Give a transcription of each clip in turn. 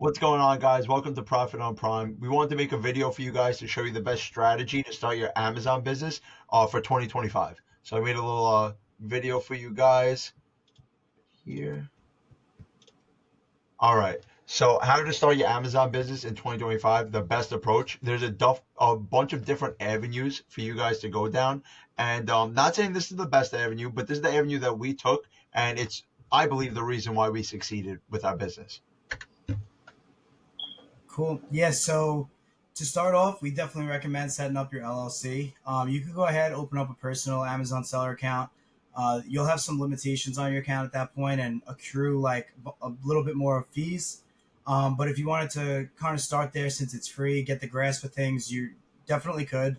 What's going on, guys? Welcome to Profit on Prime. We wanted to make a video for you guys to show you the best strategy to start your Amazon business for 2025. So I made a little video for you guys here. All right. So how to start your Amazon business in 2025, the best approach. There's a bunch of different avenues for you guys to go down. And not saying this is the best avenue, but this is the avenue that we took. And it's, I believe, the reason why we succeeded with our business. Cool. Yeah. So to start off, we definitely recommend setting up your LLC. You could go ahead, open up a personal Amazon seller account. You'll have some limitations on your account at that point and accrue like a little bit more fees. But if you wanted to kind of start there, since it's free, get the grasp of things, you definitely could.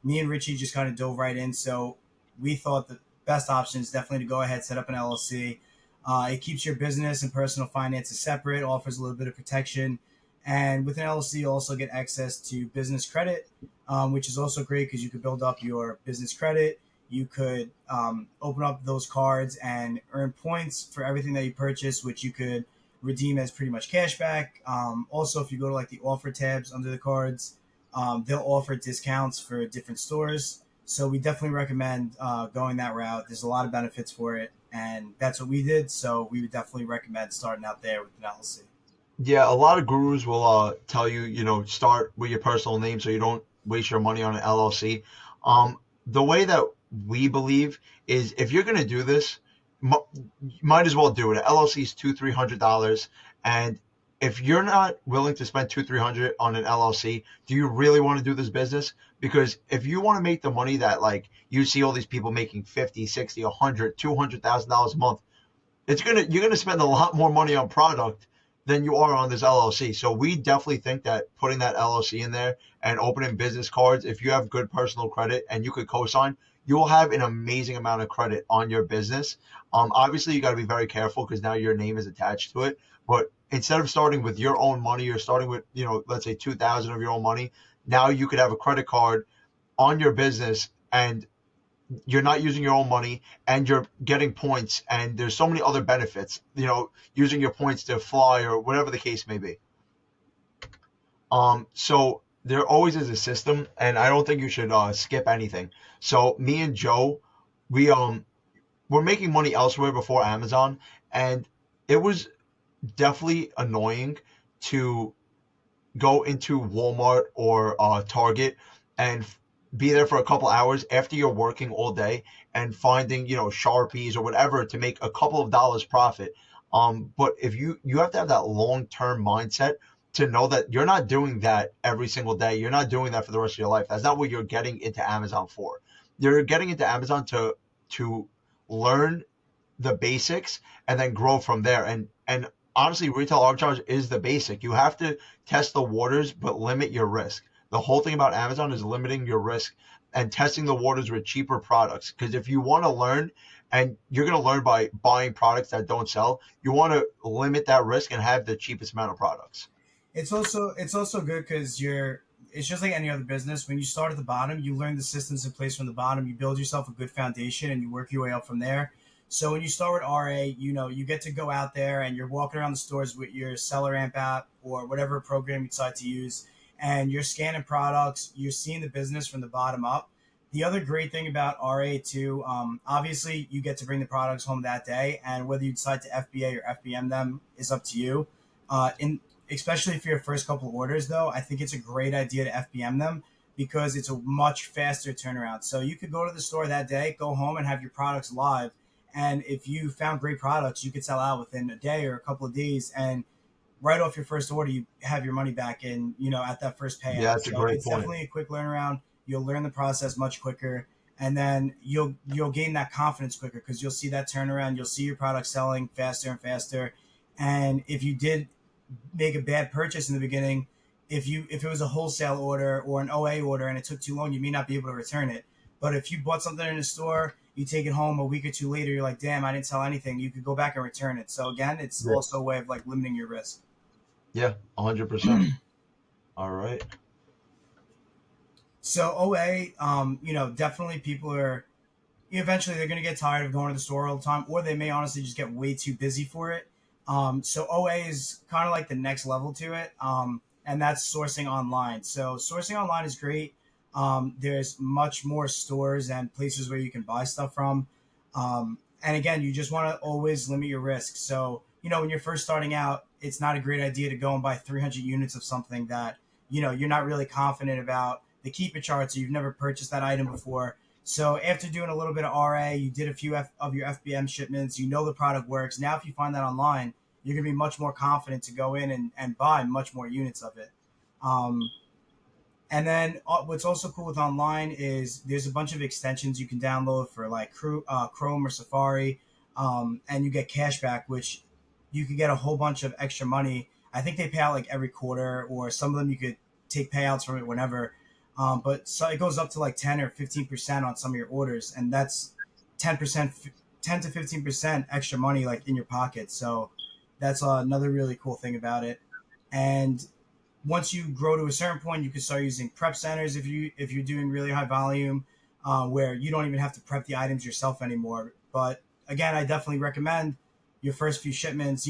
Me and Richie just kind of dove right in. So we thought the best option is definitely to go ahead, set up an LLC. It keeps your business and personal finances separate, offers a little bit of protection, and with an LLC, you also get access to business credit, which is also great because you could build up your business credit. You could open up those cards and earn points for everything that you purchase, which you could redeem as pretty much cash back. Also, if you go to like the offer tabs under the cards, they'll offer discounts for different stores. So we definitely recommend going that route. There's a lot of benefits for it, and that's what we did. So we would definitely recommend starting out there with an LLC. Yeah, a lot of gurus will tell you, start with your personal name so you don't waste your money on an LLC. The way that we believe is if you're going to do this, you might as well do it. An LLC is $200-300, and if you're not willing to spend 200-300 on an LLC, do you really want to do this business? Because if you want to make the money that like you see all these people making 50, 60, 100, $200,000 a month, you're gonna spend a lot more money on product than you are on this LLC. So we definitely think that putting that LLC in there and opening business cards, if you have good personal credit and you could co-sign, you will have an amazing amount of credit on your business. Obviously, you got to be very careful because now your name is attached to it. But instead of starting with your own money, you're starting with, let's say 2,000 of your own money. Now you could have a credit card on your business, and you're not using your own money, and you're getting points, and there's so many other benefits, using your points to fly or whatever the case may be. So there always is a system, and I don't think you should skip anything. So me and Joe, we were making money elsewhere before Amazon, and it was definitely annoying to go into Walmart or Target and be there for a couple hours after you're working all day and finding, Sharpies or whatever to make a couple of dollars profit. But if you have to have that long-term mindset to know that you're not doing that every single day. You're not doing that for the rest of your life. That's not what you're getting into Amazon for. You're getting into Amazon to learn the basics and then grow from there. And honestly, retail arbitrage is the basic. You have to test the waters, but limit your risk. The whole thing about Amazon is limiting your risk and testing the waters with cheaper products. Because if you want to learn, and you're going to learn by buying products that don't sell, you want to limit that risk and have the cheapest amount of products. It's also good because it's just like any other business. When you start at the bottom, you learn the systems in place from the bottom. You build yourself a good foundation, and you work your way up from there. So when you start with RA, you get to go out there and you're walking around the stores with your Seller Amp app or whatever program you decide to use, and you're scanning products. You're seeing the business from the bottom up. The other great thing about RA too, obviously, you get to bring the products home that day, and whether you decide to FBA or FBM them is up to you. In Especially for your first couple of orders, though, I think it's a great idea to FBM them because it's a much faster turnaround. So you could go to the store that day, go home, and have your products live. And if you found great products, you could sell out within a day or a couple of days. And right off your first order, you have your money back in, at that first Yeah, payout. that's a So great it's point. definitely a quick learnaround. You'll learn the process much quicker. And then you'll gain that confidence quicker because you'll see that turnaround. You'll see your product selling faster and faster. And if you did make a bad purchase in the beginning, if it was a wholesale order or an OA order and it took too long, you may not be able to return it. But if you bought something in a store, you take it home a week or two later, you're like, damn, I didn't sell anything. You could go back and return it. So again, it's Yeah, also a way of like limiting your risk. yeah, 100%. All right. So OA, definitely people are eventually they're going to get tired of going to the store all the time, or they may honestly just get way too busy for it. So OA is kind of like the next level to it, and that's sourcing online. So sourcing online is great. There's much more stores and places where you can buy stuff from. And again, you just want to always limit your risk. So, when you're first starting out, it's not a great idea to go and buy 300 units of something that, you're not really confident about the keep it charts, or you've never purchased that item before. So after doing a little bit of RA, you did a few of your FBM shipments, the product works. Now, if you find that online, you're going to be much more confident to go in and buy much more units of it. Um, and then what's also cool with online is there's a bunch of extensions you can download for like Chrome or Safari, and you get cash back, which you could get a whole bunch of extra money. I think they pay out like every quarter, or some of them you could take payouts from it whenever. But so it goes up to like 10 or 15% on some of your orders, and that's 10%, 10 to 15% extra money like in your pocket. So that's another really cool thing about it. And once you grow to a certain point, you can start using prep centers if you're doing really high volume, where you don't even have to prep the items yourself anymore. But again, I definitely recommend your first few shipments.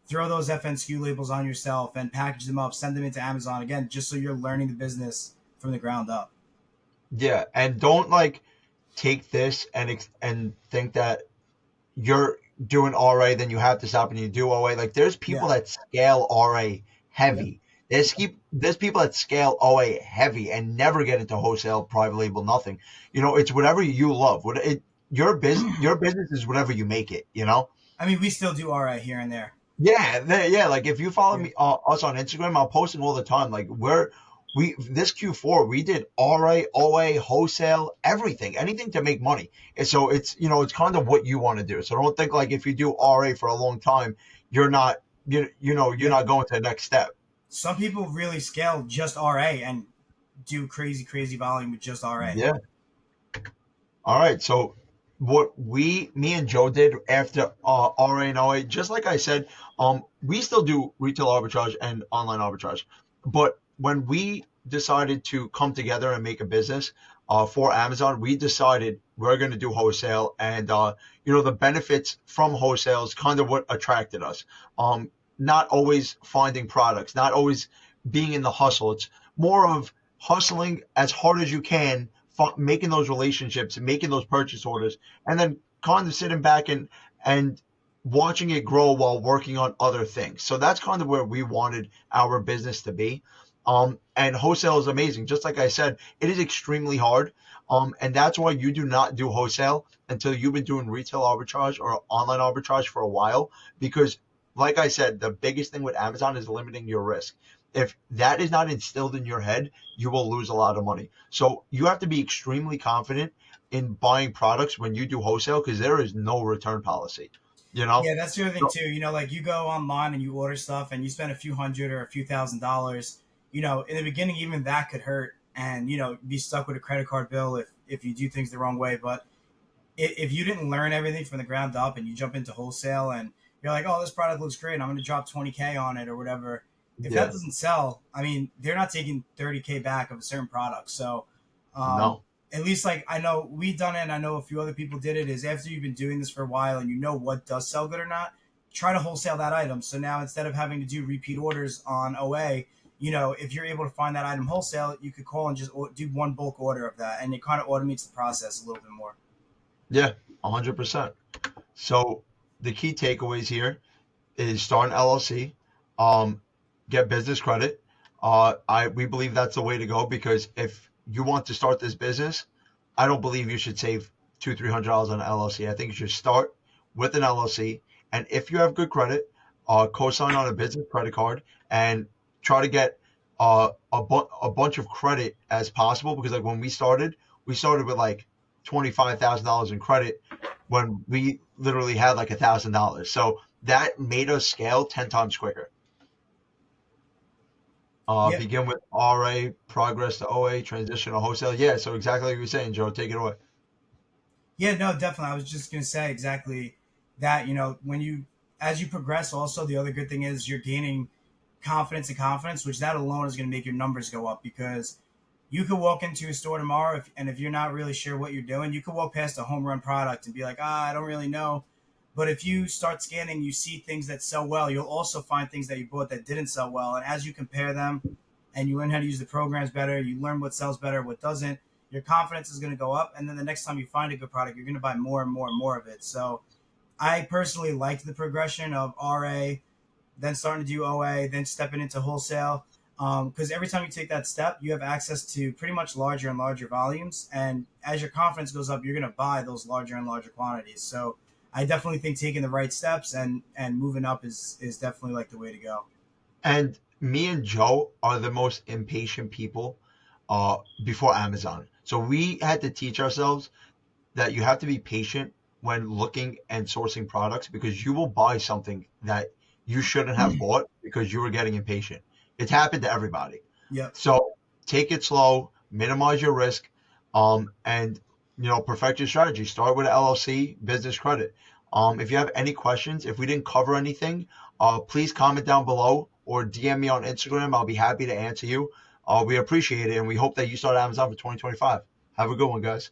Throw those FNSKU labels on yourself and package them up, send them into Amazon again, just so you're learning the business from the ground up. Yeah, and don't like take this and think that you're doing RA, then you have to stop and you do OA. Like there's Yeah. people that scale RA Yep. heavy. There's people that scale OA heavy and never get into wholesale, private label, nothing. It's whatever you love. Your business is whatever you make it. I mean, we still do all right here and there. Yeah, yeah. Like if you follow Yeah. me, us on Instagram, I'm posting all the time. Like we this Q4 we did RA, OA, wholesale, everything, anything to make money. And so it's kind of what you want to do. So don't think like if you do RA for a long time, you're not you're Yeah. not going to the next step. Some people really scale just RA and do crazy, crazy volume with just RA. Yeah. All right. So what me and Joe did after RA and OA, just like I said, we still do retail arbitrage and online arbitrage. But when we decided to come together and make a business for Amazon, we decided we're going to do wholesale, and the benefits from wholesale is kind of what attracted us. Not always finding products, not always being in the hustle. It's more of hustling as hard as you can, making those relationships and making those purchase orders, and then kind of sitting back and watching it grow while working on other things. So that's kind of where we wanted our business to be. And wholesale is amazing. Just like I said, it is extremely hard. And that's why you do not do wholesale until you've been doing retail arbitrage or online arbitrage for a while. Because, like I said, the biggest thing with Amazon is limiting your risk. If that is not instilled in your head, you will lose a lot of money. So you have to be extremely confident in buying products when you do wholesale because there is no return policy. You know? Yeah, that's the other thing So, too. Like you go online and you order stuff and you spend a few hundred or a few $1,000s. In the beginning, even that could hurt, and be stuck with a credit card bill if you do things the wrong way. But if you didn't learn everything from the ground up and you jump into wholesale and you're like, oh, this product looks great, I'm going to drop 20K on it or whatever. If that yeah, doesn't sell, I mean, they're not taking 30K back of a certain product. So, um, no. at least like I know we've done it, and I know a few other people did it. Is after you've been doing this for a while and you know what does sell good or not, try to wholesale that item. So now instead of having to do repeat orders on OA, if you're able to find that item wholesale, you could call and just do one bulk order of that, and it kind of automates the process a little bit more. Yeah, 100%. So the key takeaways here is start an LLC, um, get business credit. We believe that's the way to go because if you want to start this business, I don't believe you should save $200-300 on an LLC. I think you should start with an LLC, and if you have good credit, co-sign on a business credit card and try to get a bunch of credit as possible because like when we started with like $25,000 in credit when we literally had like $1,000. So that made us scale 10 times quicker. Yeah, Begin with RA, progress to OA, transition to wholesale. Yeah, so exactly like you were saying, Joe. Take it away. yeah, no, definitely. I was just gonna say exactly that. When you as you progress, also the other good thing is you're gaining confidence and confidence, which that alone is gonna make your numbers go up because you could walk into a store tomorrow, and if you're not really sure what you're doing, you could walk past a home run product and be like, I don't really know. But if you start scanning, you see things that sell well. You'll also find things that you bought that didn't sell well. And as you compare them and you learn how to use the programs better, you learn what sells better, what doesn't, your confidence is going to go up. And then the next time you find a good product, you're going to buy more and more and more of it. So I personally liked the progression of RA, then starting to do OA, then stepping into wholesale. Because every time you take that step, you have access to pretty much larger and larger volumes. And as your confidence goes up, you're going to buy those larger and larger quantities. So I definitely think taking the right steps and moving up is definitely like the way to go. And me and Joe are the most impatient people before Amazon. So we had to teach ourselves that you have to be patient when looking and sourcing products because you will buy something that you shouldn't have bought because you were getting impatient. It's happened to everybody. Yep. So take it slow, minimize your risk, and perfect your strategy. Start with an LLC, business credit. If you have any questions, if we didn't cover anything, please comment down below or DM me on Instagram. I'll be happy to answer you. We appreciate it, and we hope that you start Amazon for 2025. Have a good one, guys.